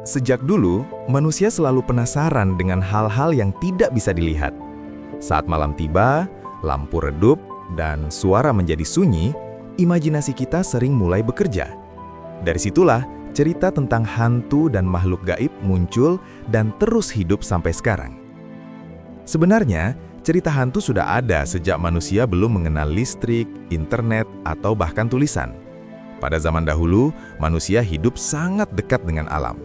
Sejak dulu, manusia selalu penasaran dengan hal-hal yang tidak bisa dilihat. Saat malam tiba, lampu redup, dan suara menjadi sunyi, imajinasi kita sering mulai bekerja. Dari situlah, cerita tentang hantu dan makhluk gaib muncul dan terus hidup sampai sekarang. Sebenarnya, cerita hantu sudah ada sejak manusia belum mengenal listrik, internet, atau bahkan tulisan. Pada zaman dahulu, manusia hidup sangat dekat dengan alam.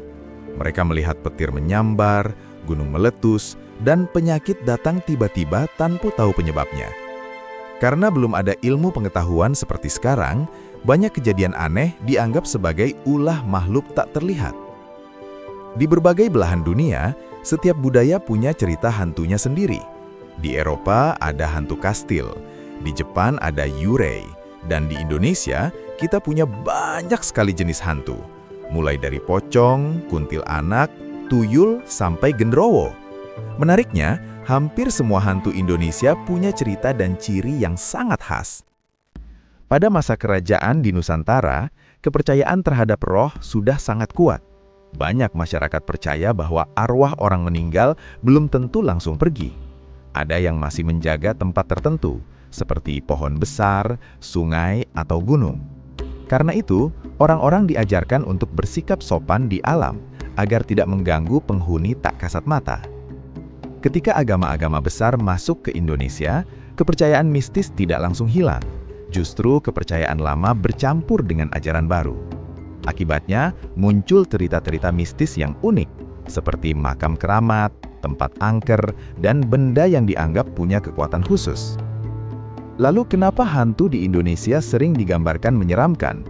Mereka melihat petir menyambar, gunung meletus, dan penyakit datang tiba-tiba tanpa tahu penyebabnya. Karena belum ada ilmu pengetahuan seperti sekarang, banyak kejadian aneh dianggap sebagai ulah makhluk tak terlihat. Di berbagai belahan dunia, setiap budaya punya cerita hantunya sendiri. Di Eropa ada hantu kastil, di Jepang ada yurei, dan di Indonesia kita punya banyak sekali jenis hantu. Mulai dari pocong, kuntilanak, tuyul, sampai genderuwo. Menariknya, hampir semua hantu Indonesia punya cerita dan ciri yang sangat khas. Pada masa kerajaan di Nusantara, kepercayaan terhadap roh sudah sangat kuat. Banyak masyarakat percaya bahwa arwah orang meninggal belum tentu langsung pergi. Ada yang masih menjaga tempat tertentu, seperti pohon besar, sungai, atau gunung. Karena itu, orang-orang diajarkan untuk bersikap sopan di alam, agar tidak mengganggu penghuni tak kasat mata. Ketika agama-agama besar masuk ke Indonesia, kepercayaan mistis tidak langsung hilang. Justru kepercayaan lama bercampur dengan ajaran baru. Akibatnya, muncul cerita-cerita mistis yang unik, seperti makam keramat, tempat angker, dan benda yang dianggap punya kekuatan khusus. Lalu kenapa hantu di Indonesia sering digambarkan menyeramkan?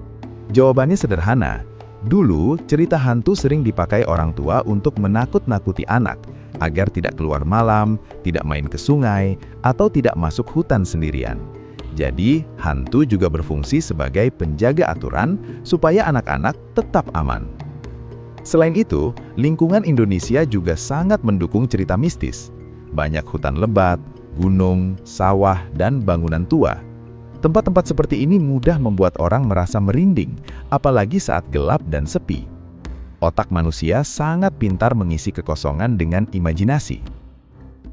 Jawabannya sederhana. Dulu, cerita hantu sering dipakai orang tua untuk menakut-nakuti anak, agar tidak keluar malam, tidak main ke sungai, atau tidak masuk hutan sendirian. Jadi, hantu juga berfungsi sebagai penjaga aturan supaya anak-anak tetap aman. Selain itu, lingkungan Indonesia juga sangat mendukung cerita mistis. Banyak hutan lebat, gunung, sawah, dan bangunan tua. Tempat-tempat seperti ini mudah membuat orang merasa merinding, apalagi saat gelap dan sepi. Otak manusia sangat pintar mengisi kekosongan dengan imajinasi.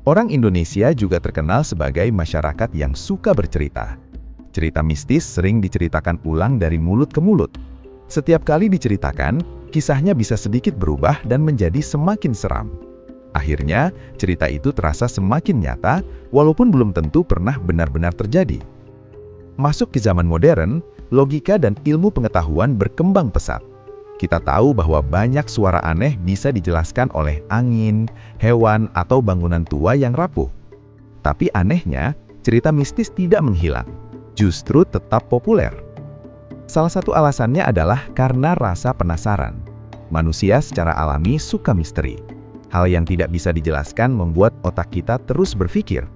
Orang Indonesia juga terkenal sebagai masyarakat yang suka bercerita. Cerita mistis sering diceritakan ulang dari mulut ke mulut. Setiap kali diceritakan, kisahnya bisa sedikit berubah dan menjadi semakin seram. Akhirnya, cerita itu terasa semakin nyata, walaupun belum tentu pernah benar-benar terjadi. Masuk ke zaman modern, logika dan ilmu pengetahuan berkembang pesat. Kita tahu bahwa banyak suara aneh bisa dijelaskan oleh angin, hewan, atau bangunan tua yang rapuh. Tapi anehnya, cerita mistis tidak menghilang, justru tetap populer. Salah satu alasannya adalah karena rasa penasaran. Manusia secara alami suka misteri. Hal yang tidak bisa dijelaskan membuat otak kita terus berpikir.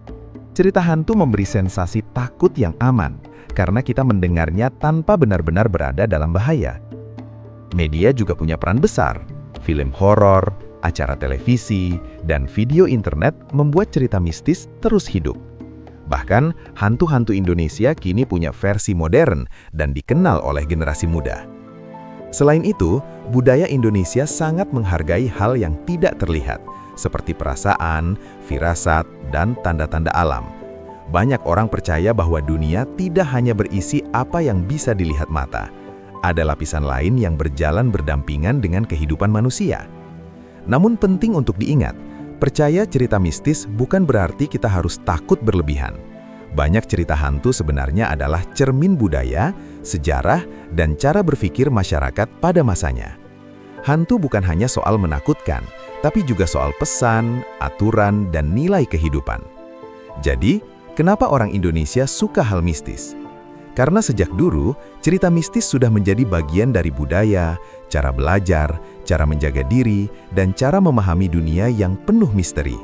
Cerita hantu memberi sensasi takut yang aman, karena kita mendengarnya tanpa benar-benar berada dalam bahaya. Media juga punya peran besar. Film horor, acara televisi, dan video internet membuat cerita mistis terus hidup. Bahkan, hantu-hantu Indonesia kini punya versi modern dan dikenal oleh generasi muda. Selain itu, budaya Indonesia sangat menghargai hal yang tidak terlihat, seperti perasaan, firasat, dan tanda-tanda alam. Banyak orang percaya bahwa dunia tidak hanya berisi apa yang bisa dilihat mata. Ada lapisan lain yang berjalan berdampingan dengan kehidupan manusia. Namun penting untuk diingat, percaya cerita mistis bukan berarti kita harus takut berlebihan. Banyak cerita hantu sebenarnya adalah cermin budaya, sejarah, dan cara berpikir masyarakat pada masanya. Hantu bukan hanya soal menakutkan, tapi juga soal pesan, aturan, dan nilai kehidupan. Jadi, kenapa orang Indonesia suka hal mistis? Karena sejak dulu, cerita mistis sudah menjadi bagian dari budaya, cara belajar, cara menjaga diri, dan cara memahami dunia yang penuh misteri.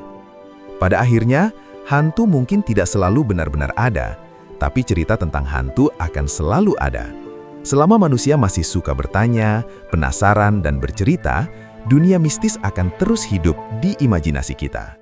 Pada akhirnya, hantu mungkin tidak selalu benar-benar ada, tapi cerita tentang hantu akan selalu ada. Selama manusia masih suka bertanya, penasaran, dan bercerita, dunia mistis akan terus hidup di imajinasi kita.